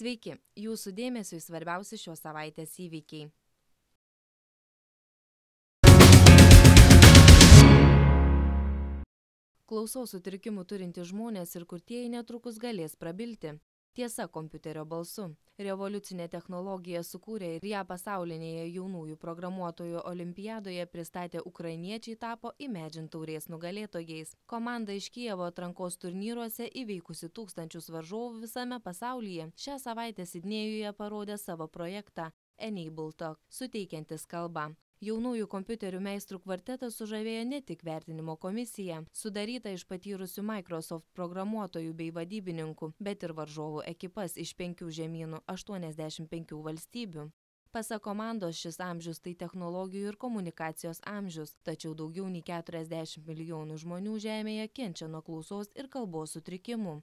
Sveiki, jūsų dėmesiui svarbiausi šios savaitės įvykiai. Klausos sutrikimų turintys žmonės ir kurtieji netrukus galės prabilti. Tiesa kompiuterio balsu. Revoliucinė technologija sukūrė ir ją pasaulinėje jaunųjų programuotojų olimpiadoje pristatė ukrainiečiai tapo Imagine taurės nugalėtojais. Komanda iš Kijevo atrankos turnyruose įveikusi tūkstančius varžovų visame pasaulyje šią savaitę Sidnėjuje parodė savo projektą Enable Talk, suteikiantis kalbą. Jaunųjų kompiuterių meistrų kvartetas sužavėjo ne tik vertinimo komisiją, sudaryta iš patyrusių Microsoft programuotojų bei vadybininkų, bet ir varžovų ekipas iš 5 žemynų 85 valstybių. Pasak komandos, šis amžius tai technologijų ir komunikacijos amžius, tačiau daugiau nei 40 milijonų žmonių Žemėje kenčia nuo klausos ir kalbos sutrikimų.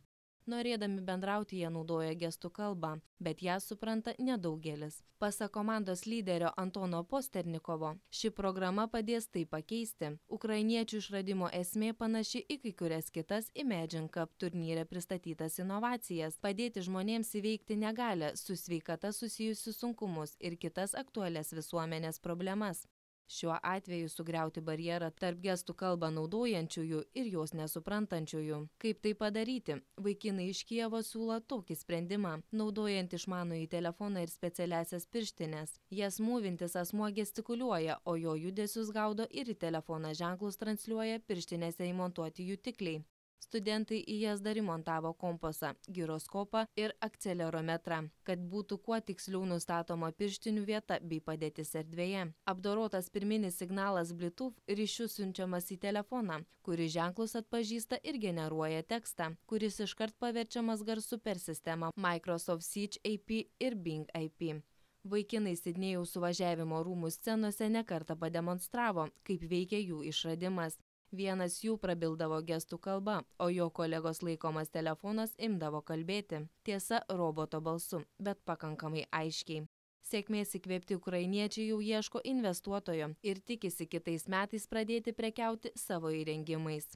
Norėdami bendrauti, jie naudoja gestų kalbą, bet ją supranta nedaugelis. Pasak komandos lyderio Antono Posternikovo, ši programa padės tai pakeisti. Ukrainiečių išradimo esmė panaši į kai kurias kitas Imagine Cup turnyre pristatytas inovacijas, padėti žmonėms įveikti negalią, su sveikata susijusius sunkumus ir kitas aktualias visuomenės problemas. Šiuo atveju sugriauti barjerą tarp gestų kalbą naudojančiųjų ir jos nesuprantančiųjų. Kaip tai padaryti? Vaikinai iš Kijevo siūlo tokį sprendimą, naudojant išmanųjį telefoną ir specialiasias pirštines. Jas mūvintis asmuo gestikuliuoja, o jo judesius gaudo ir į telefoną ženklus transliuoja pirštinėse įmontuoti jutikliai. Studentai į jas dar įmontavo kompasą, giroskopą ir akcelerometrą, kad būtų kuo tiksliau nustatoma pirštinių vieta bei padėtis erdvėje. Apdorotas pirminis signalas Bluetooth ryšiu siunčiamas į telefoną, kuris ženklus atpažįsta ir generuoja tekstą, kuris iškart paverčiamas garsu per sistemą Microsoft Search IP ir Bing IP. Vaikinai Sidnėjaus suvažiavimo rūmų scenose nekartą pademonstravo, kaip veikia jų išradimas. Vienas jų prabildavo gestų kalba, o jo kolegos laikomas telefonas imdavo kalbėti. Tiesa, roboto balsu, bet pakankamai aiškiai. Sėkmės įkvėpti ukrainiečiai jau ieško investuotojo ir tikisi kitais metais pradėti prekiauti savo įrengimais.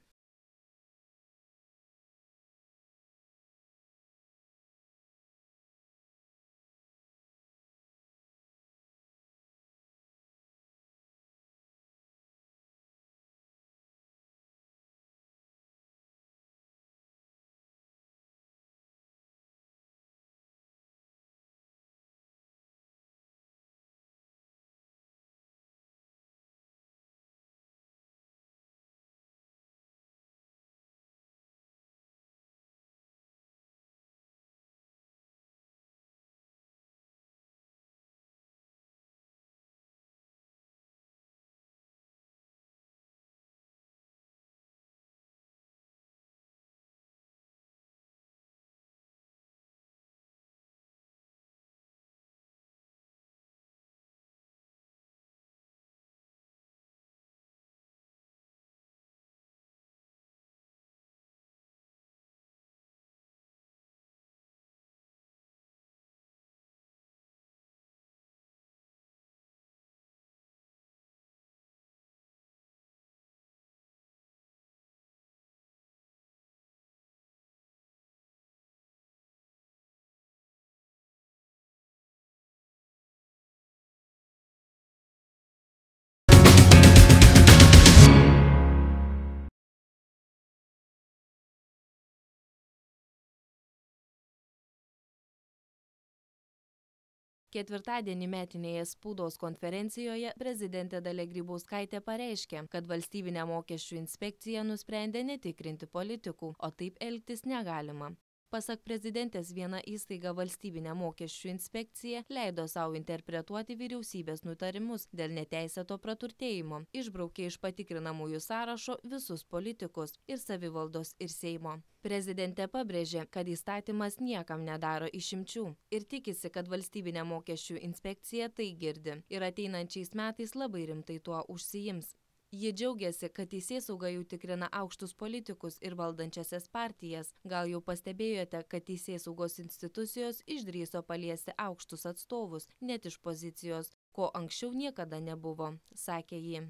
Ketvirtadienį metinėje spaudos konferencijoje prezidentė Dalia Grybauskaitė pareiškė, kad valstybinė mokesčių inspekcija nusprendė netikrinti politikų, o taip elgtis negalima. Pasak prezidentės, viena įstaiga valstybinė mokesčių inspekcija leido savo interpretuoti vyriausybės nutarimus dėl neteisėto praturtėjimo, išbraukė iš patikrinamųjų sąrašo visus politikus ir savivaldos ir Seimo. Prezidentė pabrėžė, kad įstatymas niekam nedaro išimčių ir tikisi, kad valstybinė mokesčių inspekcija tai girdi ir ateinančiais metais labai rimtai tuo užsiims. Ji džiaugiasi, kad teisėsauga jau tikrina aukštus politikus ir valdančiasias partijas. Gal jau pastebėjote, kad teisėsaugos institucijos išdrįso paliesti aukštus atstovus, net iš pozicijos, ko anksčiau niekada nebuvo, sakė ji.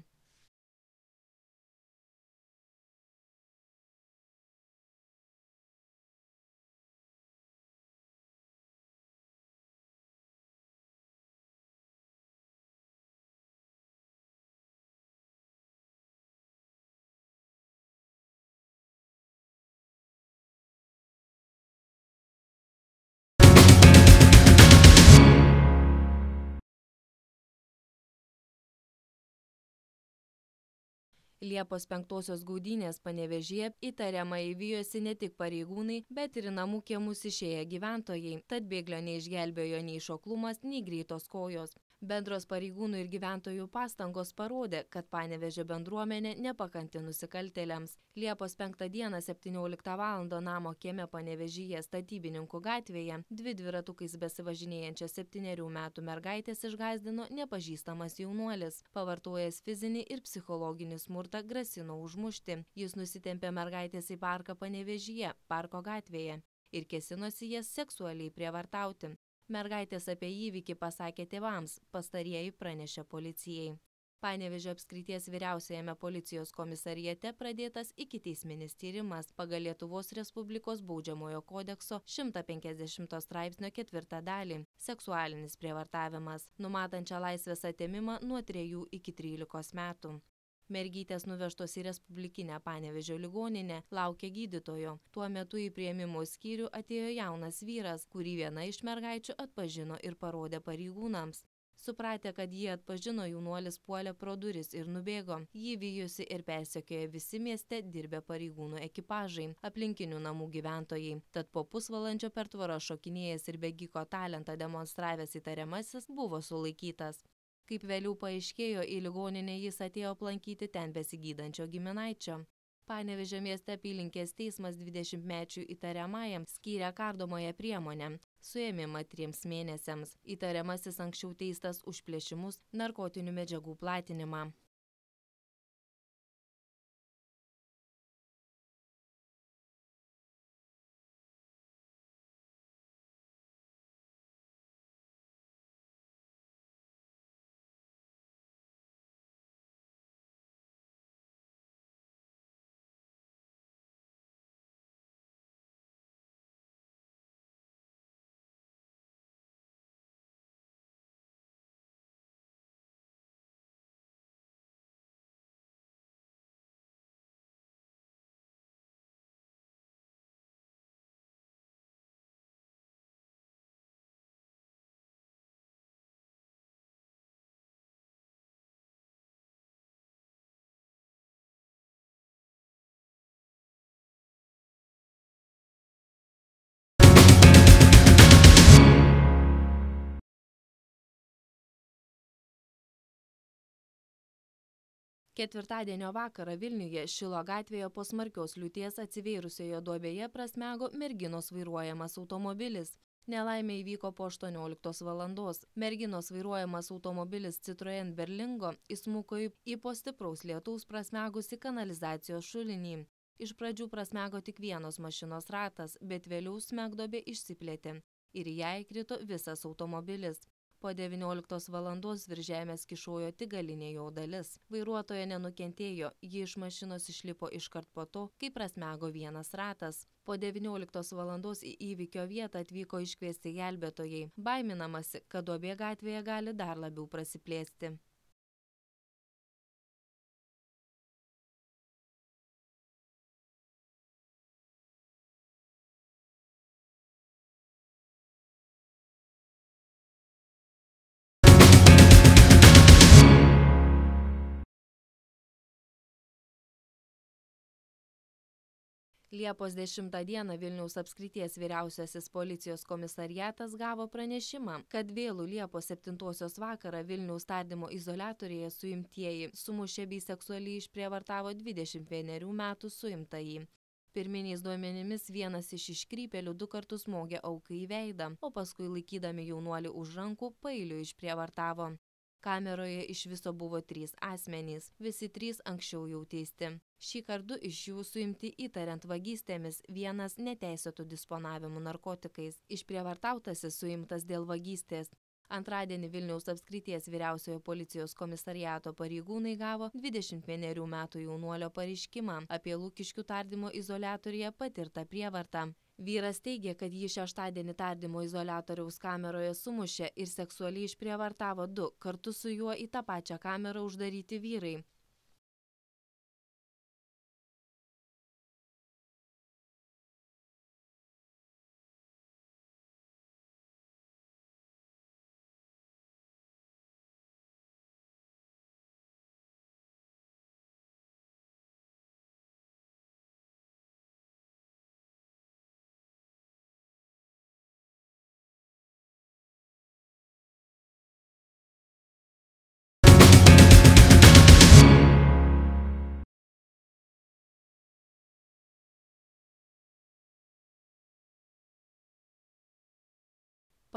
Liepos 5-osios gaudynės Panevėžyje įtariamąjį vijosi ne tik pareigūnai, bet ir į namų kiemus išėję gyventojai, tad bėglio neišgelbėjo nei šoklumas, nei greitos kojos. Bendros pareigūnų ir gyventojų pastangos parodė, kad Panevėžio bendruomenė nepakanti nusikaltėliams. Liepos 5 dieną 17 val. Namo kieme Panevėžyje Statybininkų gatvėje dvi dviratukais besivažinėjančias 7 metų mergaitės išgąsdino nepažįstamas jaunuolis. Pavartojęs fizinį ir psichologinį smurtą grasino užmušti. Jis nusitempė mergaitės į parką Panevėžyje, Parko gatvėje, ir kėsinosi jas seksualiai prievartauti. Mergaitės apie įvykį pasakė tėvams, pastarieji pranešė policijai. Panevėžio apskrities vyriausiajame policijos komisariate pradėtas ikiteisminis tyrimas pagal Lietuvos Respublikos baudžiamojo kodekso 150 straipsnio 4 dalį – seksualinis prievartavimas, numatančią laisvės atėmimą nuo 3 iki 13 metų. Mergytės nuvežtos į Respublikinę Panevėžio ligoninę laukia gydytojo. Tuo metu į priėmimo skyrių atėjo jaunas vyras, kurį viena iš mergaičių atpažino ir parodė pareigūnams. Supratę, kad jį atpažino, jaunuolis puolė pro duris ir nubėgo. Jį vijosi ir persekiojo visi mieste dirbę pareigūnų ekipažai, aplinkinių namų gyventojai. Tad po pusvalandžio per tvorą šokinėjęs ir bėgiko talentą demonstravęs įtariamasis buvo sulaikytas. Kaip vėliau paaiškėjo, į ligoninę jis atėjo aplankyti ten besigydančio giminaičio. Panevėžio mieste apylinkės teismas 20-mečių įtariamajam skyrė kardomąją priemonę – suėmimą 3 mėnesiams. Įtariamasis anksčiau teistas už plėšimus, narkotinių medžiagų platinimą. Ketvirtadienio vakarą Vilniuje Šilo gatvėje po smarkios liūties atsivėrusioje duobėje prasmego merginos vairuojamas automobilis. Nelaimė įvyko po 18 valandos. Merginos vairuojamas automobilis Citroen Berlingo įsmuko į po stipraus lietaus prasmegusi kanalizacijos šulinį. Iš pradžių prasmego tik vienos mašinos ratas, bet vėliau smegduobė išsiplėtė ir į ją įkrito visas automobilis. Po 19 valandos virš žemės kyšojo tik galinė jo dalis. Vairuotoja nenukentėjo, ji iš mašinos išlipo iškart po to, kai prasmego vienas ratas. Po 19 valandos į įvykio vietą atvyko iškviesti gelbėtojai. Baiminamasi, kad duobė gatvėje gali dar labiau prasiplėsti. Liepos 10 dieną Vilniaus apskrities vyriausiasis policijos komisariatas gavo pranešimą, kad vėlų Liepos 7 vakarą Vilniaus tardymo izoliatoriuje suimtieji sumušė bei seksualiai išprievartavo 21 metų suimtąjį. Pirminiais duomenimis vienas iš iškrypėlių 2 kartus smogė aukai į veidą, o paskui laikydami jaunuolį už rankų paeiliui išprievartavo. Kameroje iš viso buvo 3 asmenys, visi 3 anksčiau jau teisti. Šį kartą iš jų suimti įtariant vagystėmis, vienas neteisėtų disponavimu narkotikais. Išprievartautasis suimtas dėl vagystės. Antradienį Vilniaus apskrities vyriausiojo policijos komisariato pareigūnai gavo 21 metų jaunuolio pareiškimą apie Lukiškių tardymo izoliatoriuje patirtą prievartą. Vyras teigė, kad jį šeštadienį tardymo izoliatoriaus kameroje sumušė ir seksualiai išprievartavo 2 kartu su juo į tą pačią kamerą uždaryti vyrai.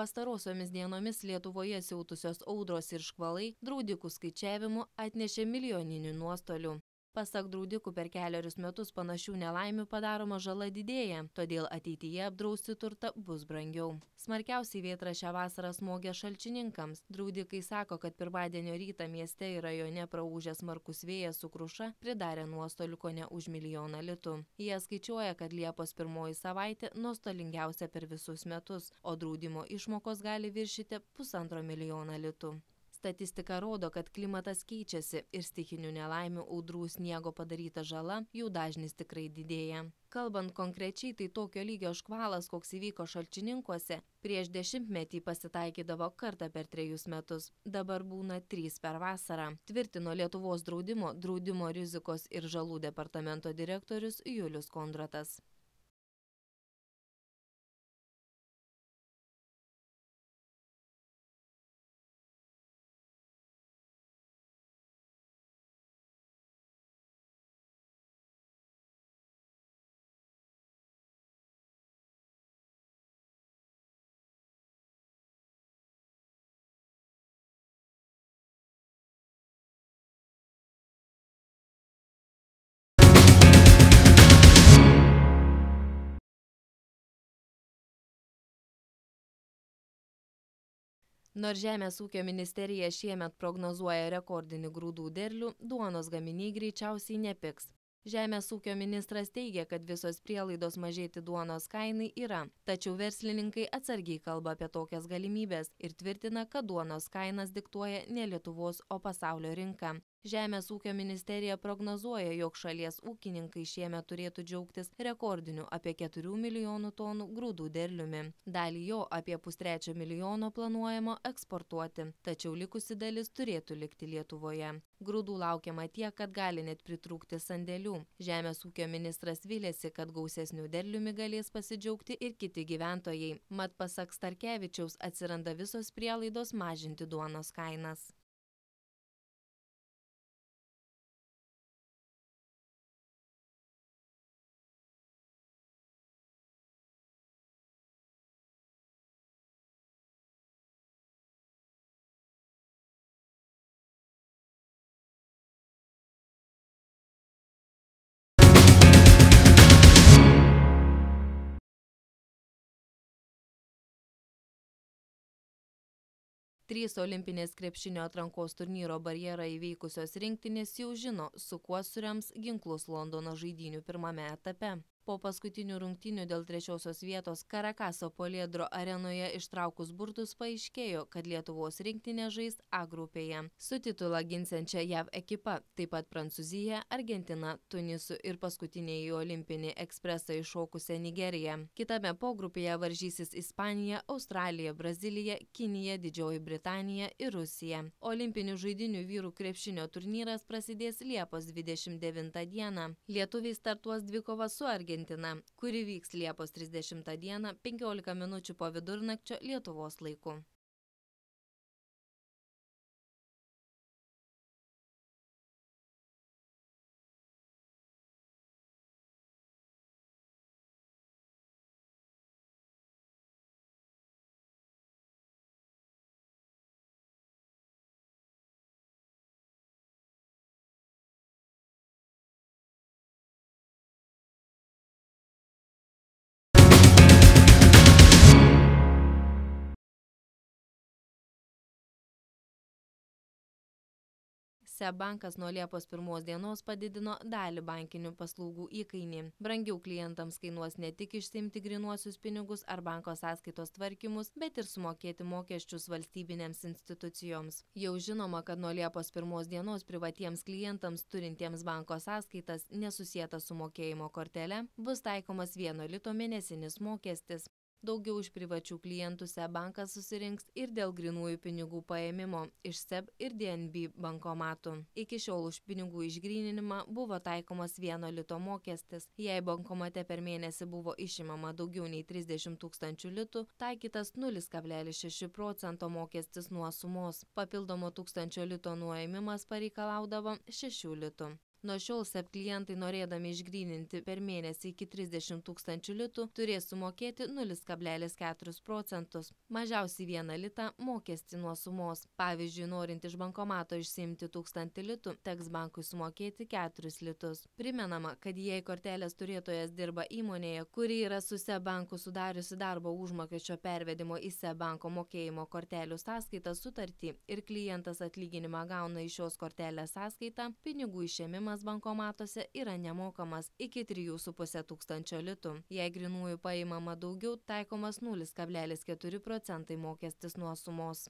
pastarosiomis dienomis Lietuvoje siautusios audros ir škvalai draudikų skaičiavimu atnešė milijoninių nuostolių. Pasak draudikų per kelerius metus panašių nelaimių padaroma žala didėja, todėl ateityje apdrausti turtą bus brangiau. Smarkiausiai vėtra šią vasarą smogė Šalčininkams. Draudikai sako, kad pirmadienio rytą mieste ir rajone praūžęs smarkus vėjas su kruša pridarė nuostolių kone už 1 milijoną litų. Jie skaičiuoja, kad Liepos 1 savaitė nuostolingiausia per visus metus, o draudimo išmokos gali viršyti 1,5 milijono litų. Statistika rodo, kad klimatas keičiasi ir stichinių nelaimių, audrų, sniego padaryta žala, jų dažnis tikrai didėja. Kalbant konkrečiai, tai tokio lygio škvalas, koks įvyko Šalčininkuose, prieš 10-metį pasitaikydavo kartą per 3 metus, dabar būna 3 per vasarą, tvirtino Lietuvos draudimo rizikos ir žalų departamento direktorius Julius Kondratas. Nors Žemės ūkio ministerija šiemet prognozuoja rekordinį grūdų derlių, duonos gaminiai greičiausiai nepigs. Žemės ūkio ministras teigia, kad visos prielaidos mažėti duonos kainai yra, tačiau verslininkai atsargiai kalba apie tokias galimybės ir tvirtina, kad duonos kainas diktuoja ne Lietuvos, o pasaulio rinka. Žemės ūkio ministerija prognozuoja, jog šalies ūkininkai šiemet turėtų džiaugtis rekordiniu apie 4 milijonų tonų grūdų derliumi. Dalį jo apie 1,3 milijono planuojama eksportuoti, tačiau likusi dalis turėtų likti Lietuvoje. Grūdų laukiama tiek, kad gali net pritrūkti sandėlių. Žemės ūkio ministras vylėsi, kad gausesniu derliumi galės pasidžiaugti ir kiti gyventojai. Mat, pasak Starkevičiaus, atsiranda visos prielaidos mažinti duonos kainas. Trys olimpinės krepšinio atrankos turnyro barjerą įveikusios rinktinės jau žino, su kuo surems ginklus Londono žaidynių pirmame etape. Po paskutinių rungtynių dėl 3. vietos Karakaso Poliedro arenoje ištraukus burtus paaiškėjo, kad Lietuvos rinktinė žais A grupėje. Su titulą ginsiančia JAV ekipa, taip pat Prancūzija, Argentina, Tunisu ir paskutinė į olimpinį ekspresą iššokusią Nigeriją. Kitame pogrupėje varžysis Ispanija, Australija, Brazilija, Kinija, Didžioji Britanija ir Rusija. Olimpinių žaidynių vyrų krepšinio turnyras prasidės Liepos 29 dieną. Lietuviai startuos dvikovą su Argentina, kuri vyks Liepos 30 dieną 15 minučių po vidurnakčio Lietuvos laiku. SEB bankas nuo Liepos 1 dienos padidino dalį bankinių paslaugų įkainį. Brangiau klientams kainuos ne tik išsiimti grynuosius pinigus ar banko sąskaitos tvarkymus, bet ir sumokėti mokesčius valstybinėms institucijoms. Jau žinoma, kad nuo Liepos 1 dienos privatiems klientams turintiems banko sąskaitas nesusietas su mokėjimo kortele bus taikomas 1 lito mėnesinis mokestis. Daugiau iš privačių klientų SEB bankas susirinks ir dėl grynųjų pinigų paėmimo iš SEB ir DNB bankomatų. Iki šiol už pinigų išgryninimą buvo taikomas 1 lito mokestis. Jei bankomate per mėnesį buvo išimama daugiau nei 30 000 litų, taikytas 0,6% mokestis nuo sumos. Papildomo 1000 lito nuėmimas pareikalaudavo 6 litų. Nuo šiol SEP klientai norėdami išgryninti per mėnesį iki 30 000 litų turės sumokėti 0,4 procentus, mažiausiai 1 litą mokestį nuo sumos. Pavyzdžiui, norint iš bankomato išsiimti 1000 litų, teks bankui sumokėti 4 litus. Primenama, kad jei kortelės turėtojas dirba įmonėje, kuri yra su SEP banku sudariusi darbo užmokesčio pervedimo į SEP banko mokėjimo kortelių sąskaitą sutartį ir klientas atlyginimą gauna iš šios kortelės sąskaitą, pinigų išėmimas bankomatuose yra nemokamas iki 3,5 tūkstančio litų. Jei grynųjų paimama daugiau, taikomas 0,4 procentai mokestis nuo sumos.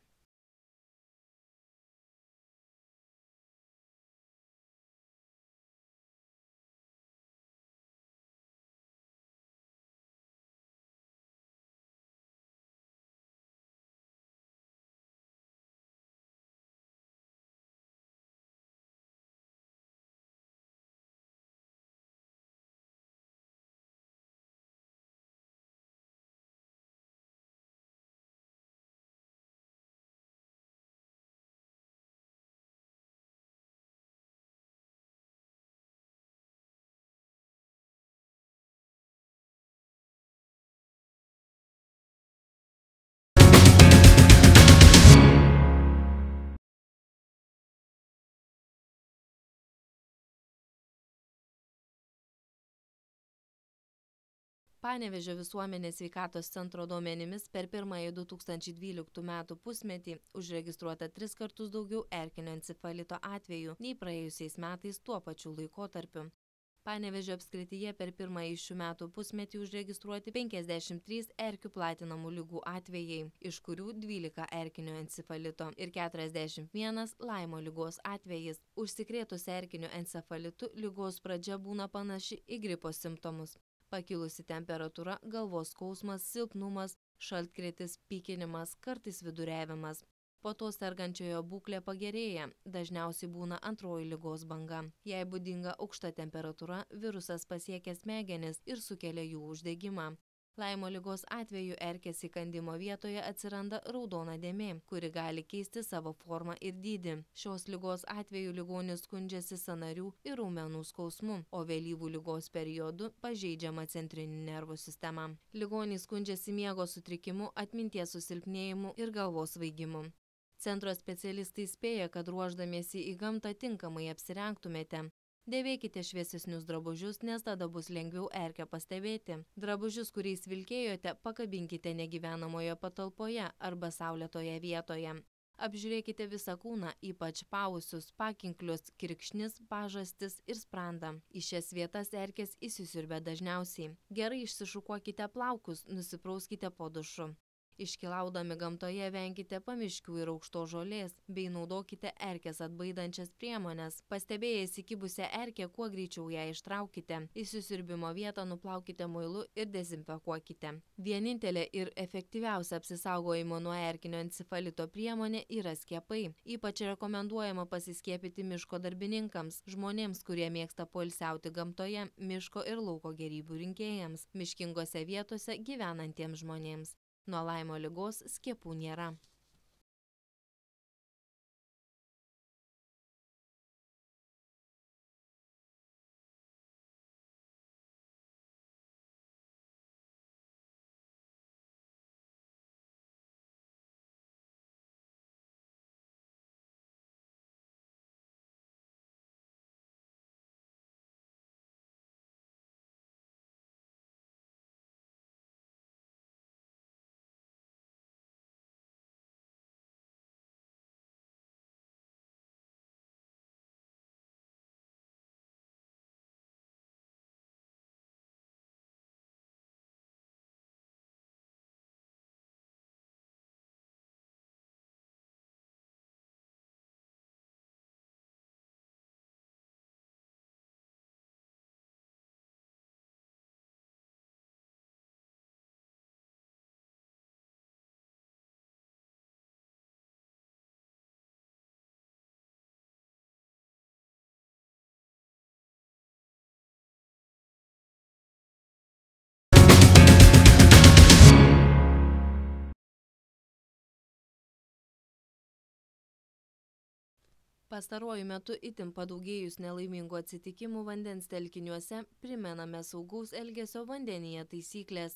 Panevėžio visuomenės sveikatos centro duomenimis per pirmąjį 2012 metų pusmetį užregistruota 3 kartus daugiau erkinio encefalito atvejų nei praėjusiais metais tuo pačiu laikotarpiu. Panevėžio apskrityje per pirmąjį šių metų pusmetį užregistruoti 53 erkių platinamų ligų atvejai, iš kurių 12 erkinio encefalito ir 41 Laimo ligos atvejis. Užsikrėtus erkiniu encefalitu ligos pradžia būna panaši į gripo simptomus. Pakilusi temperatūra, galvos skausmas, silpnumas, šaltkrėtis, pykinimas, kartais viduriavimas. Po to sergančiojo būklė pagerėja, dažniausiai būna antroji ligos banga. Jei būdinga aukšta temperatūra, virusas pasiekia smegenis ir sukelia jų uždegimą. Laimo ligos atveju erkės įkandimo vietoje atsiranda raudona dėmė, kuri gali keisti savo formą ir dydį. Šios ligos atveju ligonis skundžiasi sąnarių ir raumenų skausmu, o vėlyvų ligos periodu pažeidžiama centrinė nervų sistema. Ligoniai skundžiasi miego sutrikimu, atminties susilpnėjimu ir galvos svaigimu. Centro specialistai spėja, kad ruošdamiesi į gamtą tinkamai apsirengtumėte. Dėvėkite šviesesnius drabužius, nes tada bus lengviau erkę pastebėti. Drabužius, kuriais vilkėjote, pakabinkite negyvenamoje patalpoje arba saulėtoje vietoje. Apžiūrėkite visą kūną, ypač paausius, pakinklius, kirkšnis, pažastis ir sprandą. Į šias vietas erkės įsisiurbia dažniausiai. Gerai išsišukuokite plaukus, nusiprauskite po dušu. Iškilaudami gamtoje venkite pamiškių ir aukštos žolės, bei naudokite erkės atbaidančias priemones. Pastebėjęs įkibusią erkę, kuo greičiau ją ištraukite. Įsisiurbimo vietą nuplaukite muilu ir dezinfekuokite. Vienintelė ir efektyviausia apsisaugojimo nuo erkinio encefalito priemonė yra skiepai. Ypač rekomenduojama pasiskiepyti miško darbininkams, žmonėms, kurie mėgsta poilsiauti gamtoje, miško ir lauko gėrybių rinkėjams, miškingose vietose gyvenantiems žmonėms. Nuo Laimo ligos skiepų nėra. Pastaruoju metu itin padaugėjus nelaimingų atsitikimų vandens telkiniuose primename saugaus elgesio vandenyje taisyklės.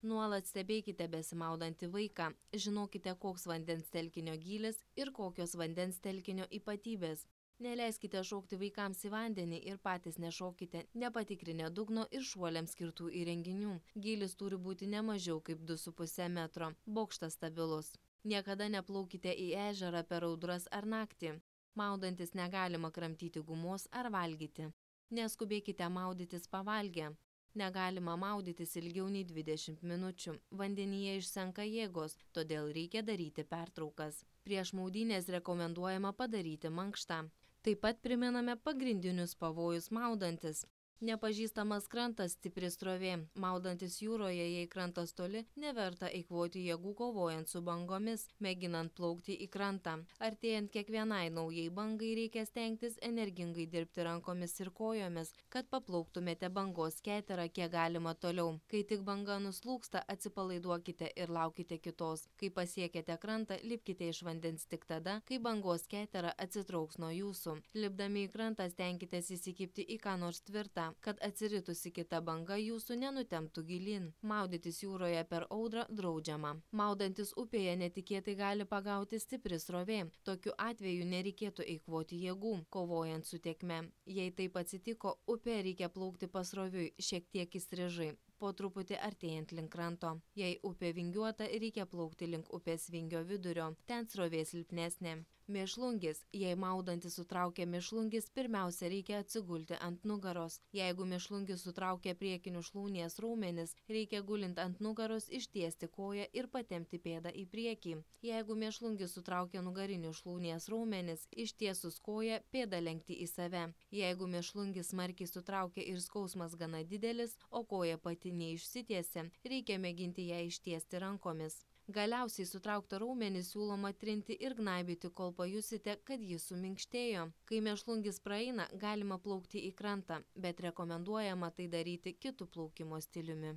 Nuolat stebėkite besimaudantį vaiką, žinokite, koks vandens telkinio gylis ir kokios vandens telkinio ypatybės. Neleiskite šokti vaikams į vandenį ir patys nešokite, nepatikrinę dugno ir šuoliams skirtų įrenginių. Gylis turi būti ne mažiau kaip 2,5 metro, bokštas stabilus. Niekada neplaukite į ežerą per audras ar naktį. Maudantis negalima kramtyti gumos ar valgyti. Neskubėkite maudytis pavalgę. Negalima maudytis ilgiau nei 20 minučių. Vandenyje išsenka jėgos, todėl reikia daryti pertraukas. Prieš maudynės rekomenduojama padaryti mankštą. Taip pat primename pagrindinius pavojus maudantis. Nepažįstamas krantas, stipri srovė. Maudantis jūroje, jei krantas toli, neverta eikvoti jėgų kovojant su bangomis, mėginant plaukti į krantą. Artėjant kiekvienai naujai bangai reikia stengtis energingai dirbti rankomis ir kojomis, kad paplauktumėte bangos keterą kiek galima toliau. Kai tik banga nuslūksta, atsipalaiduokite ir laukite kitos. Kai pasiekėte krantą, lipkite iš vandens tik tada, kai bangos ketera atsitrauks nuo jūsų. Lipdami į krantą stenkitės įsikibti į ką nors tvirtą, kad atsiritusi kita banga jūsų nenutemptų gilyn. Maudytis jūroje per audrą draudžiama. Maudantis upėje netikėtai gali pagauti stipri srovė. Tokiu atveju nereikėtų eikvoti jėgų, kovojant su tėkme. Jei taip atsitiko, upė reikia plaukti pasroviui, šiek tiek įstrižai, po truputį artėjant link kranto. Jei upė vingiuota, reikia plaukti link upės vingio vidurio, ten srovė silpnesnė. Mėšlungis. Jei maudantis sutraukia mėšlungis, pirmiausia reikia atsigulti ant nugaros. Jeigu mėšlungis sutraukia priekinių šlaunies raumenis, reikia gulint ant nugaros ištiesti koją ir patempti pėdą į priekį. Jeigu mėšlungis sutraukia nugarinių šlaunies raumenis, ištiesus koją, pėdą lenkti į save. Jeigu mėšlungis smarkiai sutraukia ir skausmas gana didelis, o koja pati neišsitiesia, reikia mėginti ją ištiesti rankomis. Galiausiai sutrauktą raumenį siūloma trinti ir gnaibyti, kol pajusite, kad jis suminkštėjo. Kai mėšlungis praeina, galima plaukti į krantą, bet rekomenduojama tai daryti kitu plaukimo stiliumi.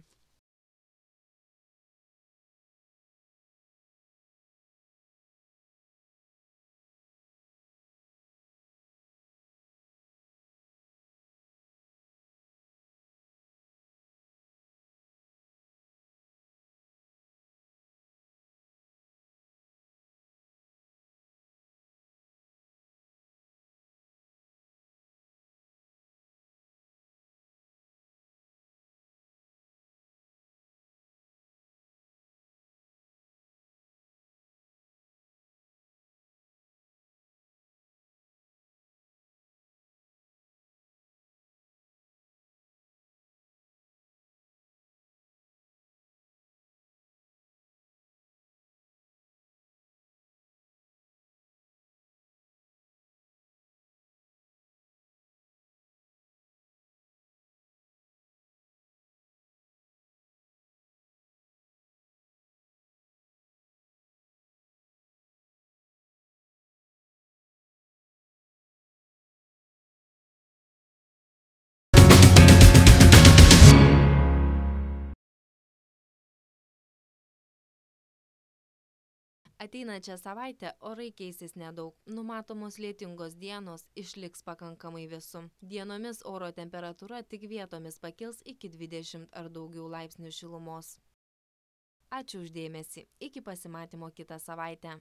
Ateinančią savaitę orai keisis nedaug. Numatomos lietingos dienos, išliks pakankamai vėsu. Dienomis oro temperatūra tik vietomis pakils iki 20 ar daugiau laipsnių šilumos. Ačiū už dėmesį. Iki pasimatymo kitą savaitę.